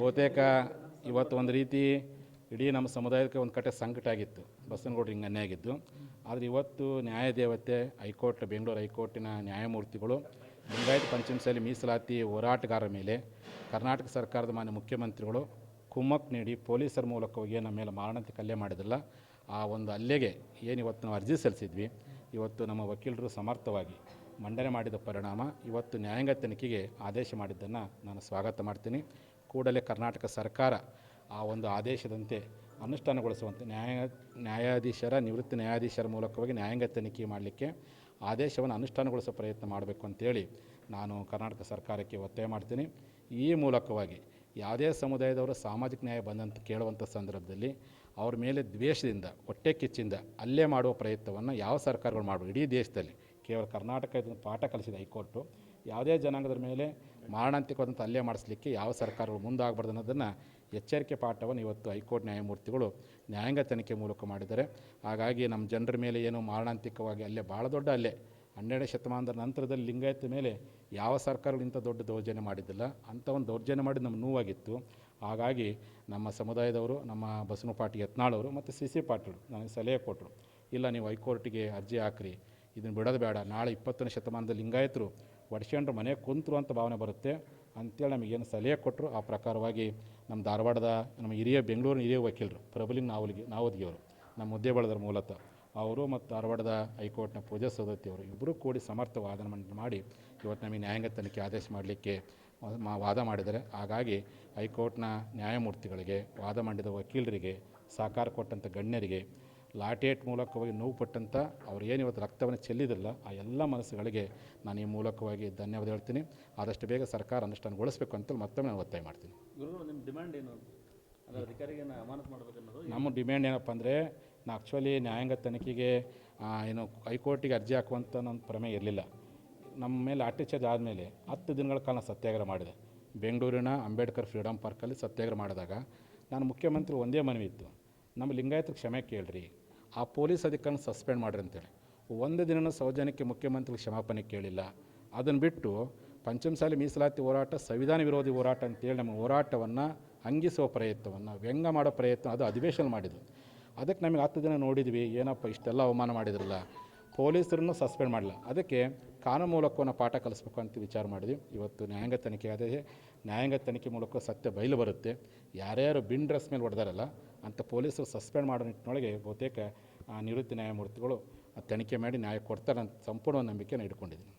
ಬಹುತೇಕ ಇವತ್ತು ಒಂದು ರೀತಿ ಇಡೀ ನಮ್ಮ ಸಮುದಾಯಕ್ಕೆ ಒಂದು ಕಡೆ ಸಂಕಟ ಆಗಿತ್ತು, ಬಸವನಗೌಡರು ಹಿಂಗೆ ಅನ್ಯಾಯ ಆಗಿದ್ದು. ಆದರೆ ಇವತ್ತು ನ್ಯಾಯದೇವತೆ ಹೈಕೋರ್ಟ್, ಬೆಂಗಳೂರು ಹೈಕೋರ್ಟಿನ ನ್ಯಾಯಮೂರ್ತಿಗಳು ಲಿಂಗಾಯತ ಪಂಚಮಸಾಲಿ ಮೀಸಲಾತಿ ಹೋರಾಟಗಾರರ ಮೇಲೆ ಕರ್ನಾಟಕ ಸರ್ಕಾರದ ಮಾನ್ಯ ಮುಖ್ಯಮಂತ್ರಿಗಳು ಕುಮ್ಮಕ್ಕು ನೀಡಿ ಪೊಲೀಸರ ಮೂಲಕವಾಗಿ ನಮ್ಮ ಮೇಲೆ ಮಾರಣಾಂತಿಕ ಹಲ್ಲೆ ಮಾಡಿದ್ರಲ್ಲ, ಆ ಒಂದು ಹಲ್ಲೆಗೆ ಏನು ಇವತ್ತು ನಾವು ಅರ್ಜಿ ಸಲ್ಲಿಸಿದ್ವಿ, ಇವತ್ತು ನಮ್ಮ ವಕೀಲರು ಸಮರ್ಥವಾಗಿ ಮಂಡನೆ ಮಾಡಿದ ಪರಿಣಾಮ ಇವತ್ತು ನ್ಯಾಯಾಂಗ ತನಿಖೆಗೆ ಆದೇಶ ಮಾಡಿದ್ದನ್ನು ನಾನು ಸ್ವಾಗತ ಮಾಡ್ತೀನಿ. ಕೂಡಲೇ ಕರ್ನಾಟಕ ಸರ್ಕಾರ ಆ ಒಂದು ಆದೇಶದಂತೆ ಅನುಷ್ಠಾನಗೊಳಿಸುವಂತೆ ನ್ಯಾಯಾಧೀಶರ ನಿವೃತ್ತ ನ್ಯಾಯಾಧೀಶರ ಮೂಲಕವಾಗಿ ನ್ಯಾಯಾಂಗ ತನಿಖೆ ಮಾಡಲಿಕ್ಕೆ ಆದೇಶವನ್ನು ಅನುಷ್ಠಾನಗೊಳಿಸೋ ಪ್ರಯತ್ನ ಮಾಡಬೇಕು ಅಂತೇಳಿ ನಾನು ಕರ್ನಾಟಕ ಸರ್ಕಾರಕ್ಕೆ ಒತ್ತಾಯ ಮಾಡ್ತೀನಿ. ಈ ಮೂಲಕವಾಗಿ ಯಾವುದೇ ಸಮುದಾಯದವರು ಸಾಮಾಜಿಕ ನ್ಯಾಯ ಬಂದಂತ ಕೇಳುವಂಥ ಸಂದರ್ಭದಲ್ಲಿ ಅವ್ರ ಮೇಲೆ ದ್ವೇಷದಿಂದ, ಹೊಟ್ಟೆ ಕಿಚ್ಚಿಂದ ಹಲ್ಲೆ ಮಾಡುವ ಪ್ರಯತ್ನವನ್ನು ಯಾವ ಸರ್ಕಾರಗಳು ಮಾಡುವ ಇಡೀ ದೇಶದಲ್ಲಿ, ಕೇವಲ ಕರ್ನಾಟಕ ಇದನ್ನು ಪಾಠ ಕಲಿಸಿದ ಹೈಕೋರ್ಟು, ಯಾವುದೇ ಜನಾಂಗದ ಮೇಲೆ ಮಾರಣಾಂತಿಕವಾದಂಥ ಹಲ್ಲೆ ಮಾಡಿಸಲಿಕ್ಕೆ ಯಾವ ಸರ್ಕಾರಗಳು ಮುಂದಾಗಬಾರ್ದು ಅನ್ನೋದನ್ನು ಎಚ್ಚರಿಕೆ ಪಾಠವನ್ನು ಇವತ್ತು ಹೈಕೋರ್ಟ್ ನ್ಯಾಯಮೂರ್ತಿಗಳು ನ್ಯಾಯಾಂಗ ತನಿಖೆ ಮೂಲಕ ಮಾಡಿದ್ದಾರೆ. ಹಾಗಾಗಿ ನಮ್ಮ ಜನರ ಮೇಲೆ ಏನು ಮಾರಣಾಂತಿಕವಾಗಿ ಹಲ್ಲೆ, ಭಾಳ ದೊಡ್ಡ ಹಲ್ಲೆ, 12ನೇ ಶತಮಾನದ ನಂತರದಲ್ಲಿ ಲಿಂಗಾಯತ ಮೇಲೆ ಯಾವ ಸರ್ಕಾರಗಳು ಇಂಥ ದೊಡ್ಡ ದೌರ್ಜನ್ಯ ಮಾಡಿದ್ದಿಲ್ಲ. ಅಂಥ ಒಂದು ದೌರ್ಜನ್ಯ ಮಾಡಿದ್ದು ನಮ್ಮ ನೋವಾಗಿತ್ತು. ಹಾಗಾಗಿ ನಮ್ಮ ಸಮುದಾಯದವರು, ನಮ್ಮ ಬಸವನಪಾಟಿ ಯತ್ನಾಳವರು ಮತ್ತು ಸಿ ಪಾಟೀಲ್ ನನಗೆ ಸಲಹೆ ಕೊಟ್ಟರು, ಇಲ್ಲ ನೀವು ಹೈಕೋರ್ಟಿಗೆ ಅರ್ಜಿ ಹಾಕ್ರಿ, ಇದನ್ನು ಬಿಡೋದು ಬೇಡ, ನಾಳೆ 20ನೇ ಶತಮಾನದ ಲಿಂಗಾಯತರು ಒಡ್ಸ್ಕೊಂಡ್ರು ಮನೆ ಕುಂತರು ಅಂತ ಭಾವನೆ ಬರುತ್ತೆ ಅಂತೇಳಿ ನಮಗೇನು ಸಲಹೆ ಕೊಟ್ಟರು. ಆ ಪ್ರಕಾರವಾಗಿ ನಮ್ಮ ಧಾರವಾಡದ ನಮ್ಮ ಬೆಂಗಳೂರಿನ ಹಿರಿಯ ವಕೀಲರು ಪ್ರಭುಲಿಂಗ್ ನಾವದ್ಗಿಯವರು, ನಮ್ಮ ಮುದ್ದೇಬಳದರ ಮೂಲತಃ ಅವರು ಮತ್ತು ಧಾರವಾಡದ ಹೈಕೋರ್ಟ್ನ ಪೂಜಾ ಸೌದತ್ತಿಯವರು ಇಬ್ಬರೂ ಕೂಡಿ ಸಮರ್ಥ ವಾದನ ಮಾಡಿ ಇವತ್ತು ನಮಗೆ ನ್ಯಾಯಾಂಗ ತನಿಖೆ ಆದೇಶ ಮಾಡಲಿಕ್ಕೆ ವಾದ ಮಾಡಿದ್ದಾರೆ. ಹಾಗಾಗಿ ಹೈಕೋರ್ಟ್ನ ನ್ಯಾಯಮೂರ್ತಿಗಳಿಗೆ, ವಾದ ಮಾಡಿದ ವಕೀಲರಿಗೆ, ಸಹಕಾರ ಕೊಟ್ಟಂಥ ಗಣ್ಯರಿಗೆ, ಲಾಠೇಟ್ ಮೂಲಕವಾಗಿ ನೋವು ಪಟ್ಟಂಥ ಅವ್ರು ಏನು ಇವತ್ತು ರಕ್ತವನ್ನು ಚೆಲ್ಲಿದ್ರಲ್ಲ, ಆ ಎಲ್ಲ ಮನಸ್ಸುಗಳಿಗೆ ನಾನು ಈ ಮೂಲಕವಾಗಿ ಧನ್ಯವಾದ ಹೇಳ್ತೀನಿ. ಆದಷ್ಟು ಬೇಗ ಸರ್ಕಾರ ಅನುಷ್ಠಾನಗೊಳಿಸಬೇಕು ಅಂತ ಮತ್ತೊಮ್ಮೆ ನಾನು ಒತ್ತಾಯ ಮಾಡ್ತೀನಿ. ನಿಮ್ಮ ಡಿಮ್ಯಾಂಡ್ ಏನು? ಅಧಿಕಾರಿಗೆ ಅಮಾನತು ಮಾಡಬೇಕನ್ನೋದು ನಮ್ಮ ಡಿಮ್ಯಾಂಡ್ ಏನಪ್ಪ ಅಂದರೆ, ನಾ ಆ್ಯಕ್ಚುಲಿ ನ್ಯಾಯಾಂಗ ತನಿಖೆಗೆ ಏನು ಹೈಕೋರ್ಟಿಗೆ ಅರ್ಜಿ ಹಾಕುವಂಥ ನನ್ನ ಪ್ರಮೇಯ ಇರಲಿಲ್ಲ. ನಮ್ಮ ಮೇಲೆ ಚಾರ್ಜ್ ಆದಮೇಲೆ 10 ದಿನಗಳ ಕಾಲ ಸತ್ಯಾಗ್ರಹ ಮಾಡಿದೆ. ಬೆಂಗಳೂರಿನ ಅಂಬೇಡ್ಕರ್ ಫ್ರೀಡಮ್ ಪಾರ್ಕಲ್ಲಿ ಸತ್ಯಾಗ್ರಹ ಮಾಡಿದಾಗ ನಾನು ಮುಖ್ಯಮಂತ್ರಿ ಒಂದೇ ಮನವಿ ಇತ್ತು, ನಮ್ಮ ಲಿಂಗಾಯತರಿಗೆ ಕ್ಷಮೆ ಕೇಳ್ರಿ, ಆ ಪೊಲೀಸ್ ಅಧಿಕಾರಿನ ಸಸ್ಪೆಂಡ್ ಮಾಡಿರಿ ಅಂತೇಳಿ. ಒಂದು ದಿನ ಸೌಜನ್ಯಕ್ಕೆ ಮುಖ್ಯಮಂತ್ರಿಗೆ ಕ್ಷಮಾಪಣೆ ಕೇಳಿಲ್ಲ. ಅದನ್ನು ಬಿಟ್ಟು ಪಂಚಮಸಾಲಿ ಮೀಸಲಾತಿ ಹೋರಾಟ ಸಂವಿಧಾನ ವಿರೋಧಿ ಹೋರಾಟ ಅಂತೇಳಿ ನಮ್ಮ ಹೋರಾಟವನ್ನು ಹಂಗಿಸುವ ಪ್ರಯತ್ನವನ್ನು, ವ್ಯಂಗ್ಯ ಮಾಡೋ ಪ್ರಯತ್ನ, ಅದು ಅಧಿವೇಶನ ಮಾಡಿದ್ದು. ಅದಕ್ಕೆ ನಮಗೆ 10 ದಿನ ನೋಡಿದ್ವಿ, ಏನಪ್ಪ ಇಷ್ಟೆಲ್ಲ ಅವಮಾನ ಮಾಡಿದ್ರಲ್ಲ, ಪೊಲೀಸರನ್ನು ಸಸ್ಪೆಂಡ್ ಮಾಡಲ್ಲ, ಅದಕ್ಕೆ ಕಾನೂನು ಮೂಲಕವನ್ನು ಪಾಠ ಕಲಿಸ್ಬೇಕು ಅಂತ ವಿಚಾರ ಮಾಡಿದ್ವಿ. ಇವತ್ತು ನ್ಯಾಯಾಂಗ ತನಿಖೆ ಆದ ನ್ಯಾಯಾಂಗ ತನಿಖೆ ಮೂಲಕ ಸತ್ಯ ಬಯಲು ಬರುತ್ತೆ. ಯಾರ್ಯಾರು ಬಿನ್ ಡ್ರೆಸ್ ಮೇಲೆ ಹೊಡೆದಾರಲ್ಲ ಅಂಥ ಪೊಲೀಸರು ಸಸ್ಪೆಂಡ್ ಮಾಡೋ ನಿಟ್ಟಿನೊಳಗೆ ಬಹುತೇಕ ನಿವೃತ್ತ ನ್ಯಾಯಮೂರ್ತಿಗಳು ತನಿಖೆ ಮಾಡಿ ನ್ಯಾಯ ಕೊಡ್ತಾರೆ ಅಂತ ಸಂಪೂರ್ಣ ನಂಬಿಕೆಯನ್ನು ಇಟ್ಕೊಂಡಿದ್ದೀನಿ.